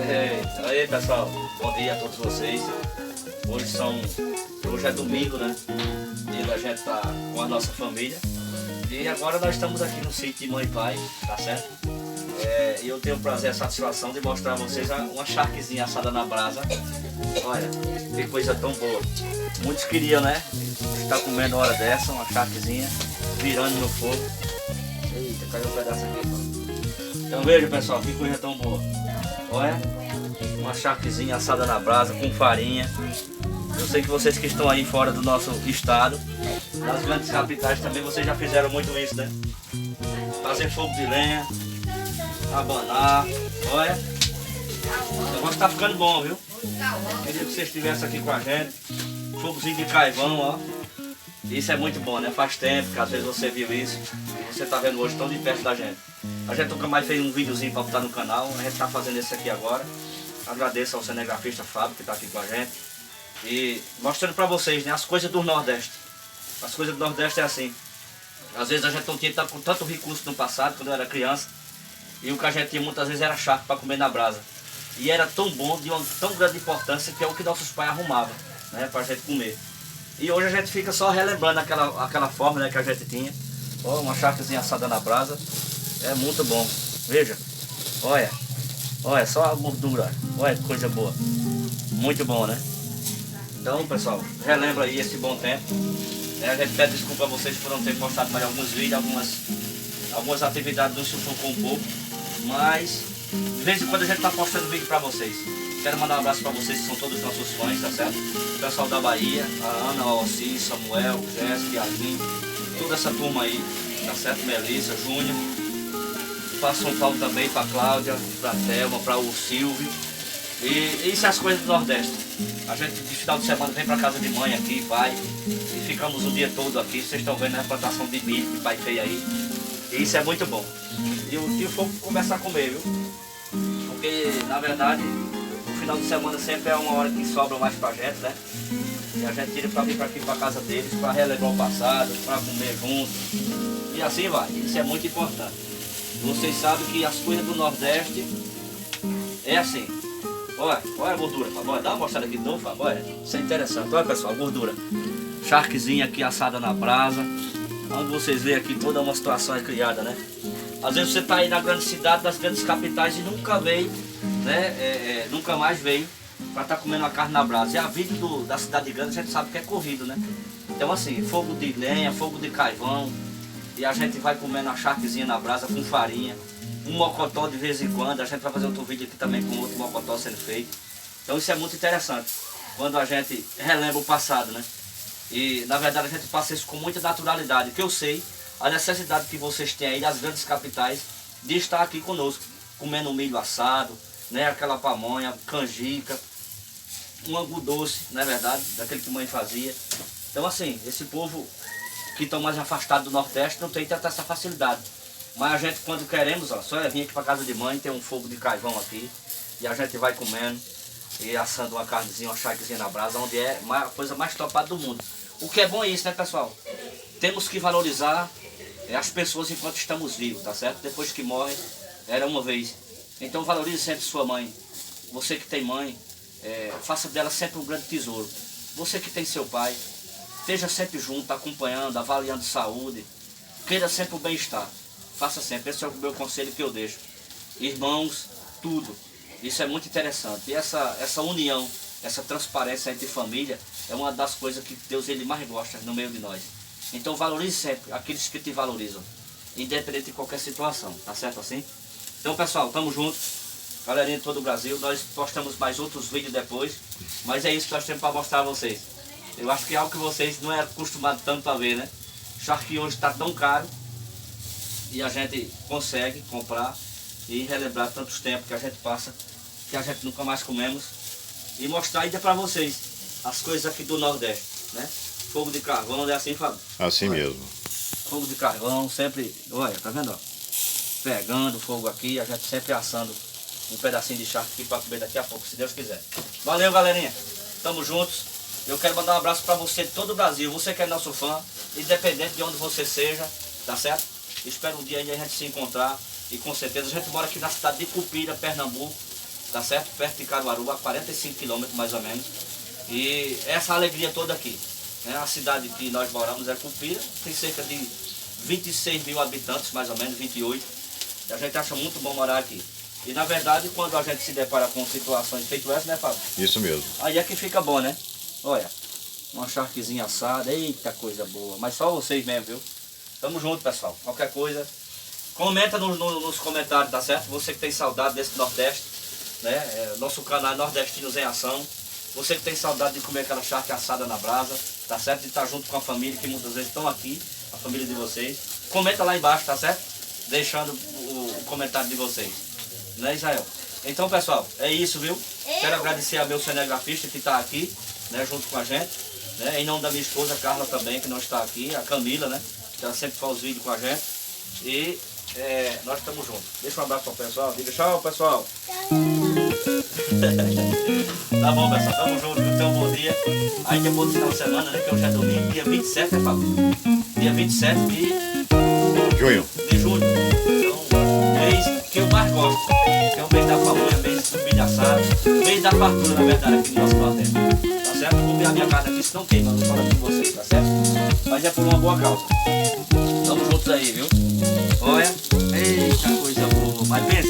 Aí pessoal, bom dia a todos vocês. Hoje é domingo, né? E a gente tá com a nossa família. E agora nós estamos aqui no sítio de mãe e pai, tá certo? E eu tenho o prazer e a satisfação de mostrar a vocês uma charquezinha assada na brasa. Olha, que coisa tão boa. Muitos queriam, né? Estar comendo uma hora dessa, uma charquezinha, virando no fogo. Eita, caiu um pedaço aqui, mano. Então veja pessoal, que coisa tão boa. Olha, uma charquezinha assada na brasa com farinha. Eu sei que vocês que estão aí fora do nosso estado, nas grandes capitais também, vocês já fizeram muito isso, né? Fazer fogo de lenha, abanar, olha. O negócio tá ficando bom, viu? Queria que vocês estivessem aqui com a gente. Fogozinho de carvão, ó. Isso é muito bom, né? Faz tempo que às vezes você viu isso e você tá vendo hoje tão de perto da gente. A gente nunca mais fez um videozinho para botar no canal, a gente tá fazendo esse aqui agora. Agradeço ao cinegrafista Fábio que tá aqui com a gente. E mostrando para vocês, né, as coisas do Nordeste. As coisas do Nordeste é assim. Às vezes a gente não tinha tanto recurso no passado, quando eu era criança. E o que a gente tinha muitas vezes era charque para comer na brasa. E era tão bom, de uma tão grande importância, que é o que nossos pais arrumavam, né, para a gente comer. E hoje a gente fica só relembrando aquela forma, né, que a gente tinha. Ó, uma charquezinha assada na brasa. É muito bom. Veja. Olha. Olha, só a gordura. Olha que coisa boa. Muito bom, né? Então, pessoal, relembra aí esse bom tempo. A gente pede desculpa a vocês por não ter postado mais alguns vídeos, algumas atividades nos sufocou um pouco. Mas, de vez em quando a gente está postando vídeo para vocês. Quero mandar um abraço para vocês que são todos nossos fãs, tá certo? O pessoal da Bahia, a Ana, o Alci, Samuel, Jéssica, Yasmin, toda essa turma aí, tá certo? Melissa, Júnior. Faço um salve também para Cláudia, para Thelma, para o Silvio. E isso é as coisas do Nordeste. A gente de final de semana vem para casa de mãe aqui, vai, e ficamos o dia todo aqui. Vocês estão vendo a plantação de milho que pai fez aí. E isso é muito bom. E o fogo começa a comer, viu? Porque na verdade o final de semana sempre é uma hora que sobra mais pra gente, né? E a gente tira para vir para aqui para casa deles, para relembrar o passado, para comer junto. E assim vai. Isso é muito importante. Vocês sabem que as coisas do Nordeste é assim. Olha, olha a gordura, Fábio. Dá uma mostrada aqui de novo, Fábio. Olha, isso é interessante. Olha pessoal, a gordura. Charquezinha aqui assada na brasa. Onde vocês veem aqui toda uma situação é criada, né? Às vezes você está aí na grande cidade, nas grandes capitais e nunca veio, né? Nunca mais veio para estar comendo a carne na brasa. E a vida da cidade grande a gente sabe que é corrido, né? Então assim, fogo de lenha, fogo de carvão. E a gente vai comendo a charquezinha na brasa com farinha. Um mocotó de vez em quando. A gente vai fazer outro vídeo aqui também com outro mocotó sendo feito. Então isso é muito interessante. Quando a gente relembra o passado, né? E na verdade a gente passa isso com muita naturalidade. Que eu sei a necessidade que vocês têm aí das grandes capitais de estar aqui conosco. Comendo um milho assado, né? Aquela pamonha, canjica. Um angu doce, não é verdade? Daquele que mãe fazia. Então assim, esse povo que estão mais afastados do Nordeste não tem tanta essa facilidade. Mas a gente quando queremos, ó, só é vir aqui para casa de mãe, tem um fogo de carvão aqui. E a gente vai comendo e assando uma carnezinha, uma charquezinha na brasa, onde é a coisa mais topada do mundo. O que é bom é isso, né pessoal? Temos que valorizar as pessoas enquanto estamos vivos, tá certo? Depois que morrem, era uma vez. Então valorize sempre sua mãe. Você que tem mãe, faça dela sempre um grande tesouro. Você que tem seu pai, esteja sempre junto, acompanhando, avaliando saúde. Queira sempre o bem-estar. Faça sempre. Esse é o meu conselho que eu deixo. Irmãos, tudo. Isso é muito interessante. E essa união, essa transparência entre família é uma das coisas que Deus ele mais gosta no meio de nós. Então valorize sempre aqueles que te valorizam, independente de qualquer situação. Tá certo assim? Então pessoal, tamo juntos. Galerinha de todo o Brasil. Nós postamos mais outros vídeos depois. Mas é isso que nós temos para mostrar a vocês. Eu acho que é algo que vocês não é acostumado tanto a ver, né? Charque hoje está tão caro e a gente consegue comprar e relembrar tantos tempos que a gente passa, que a gente nunca mais comemos, e mostrar ainda para vocês as coisas aqui do Nordeste, né? Fogo de carvão, é assim, Fábio? Assim olha, mesmo. Fogo de carvão, sempre, olha, tá vendo? Ó? Pegando fogo aqui, a gente sempre assando um pedacinho de charque aqui para comer daqui a pouco, se Deus quiser. Valeu, galerinha. Tamo juntos. Eu quero mandar um abraço para você de todo o Brasil. Você que é nosso fã, independente de onde você seja, tá certo? Espero um dia aí a gente se encontrar. E com certeza a gente mora aqui na cidade de Cupira, Pernambuco. tá certo? Perto de Caruaru, a 45 quilômetros mais ou menos. E essa alegria toda aqui, né? A cidade que nós moramos é Cupira, tem cerca de 26 mil habitantes, mais ou menos, 28. E a gente acha muito bom morar aqui. E na verdade, quando a gente se depara com situações feitas essa, né, Fábio? Isso mesmo. Aí é que fica bom, né? Olha, uma charquezinha assada, eita coisa boa. Mas só vocês mesmo, viu? Tamo junto, pessoal. Qualquer coisa, comenta nos comentários, tá certo? Você que tem saudade desse Nordeste, né? Nosso canal é Nordestinos em Ação. Você que tem saudade de comer aquela charque assada na brasa, tá certo? De estar junto com a família, que muitas vezes estão aqui, a família de vocês. Comenta lá embaixo, tá certo? Deixando o comentário de vocês. Né, Israel? Então, pessoal, é isso, viu? Quero agradecer a meu cinegrafista que está aqui, né, junto com a gente. Né? Em nome da minha esposa, Carla também, que não está aqui. A Camila, né? Que ela sempre faz os vídeos com a gente. E nós estamos juntos. Deixa um abraço para o pessoal. Diga tchau, pessoal. Tá bom, pessoal. Tamo junto. Então, um bom dia. Aí depois do final de semana, né? Que hoje é domingo, dia 27, né, Fábio? Dia 27 de junho. Então, mês que eu mais gosto. Que é o mês da pamonha, mês do milho assado, mês da fartura, na verdade, aqui no nosso Nordeste. Tá certo? Vou ver a minha casa aqui, se não queima, não falo com vocês, tá certo? Mas é por uma boa causa. Tamo juntos aí, viu? Olha, eita coisa boa. Mas pensa.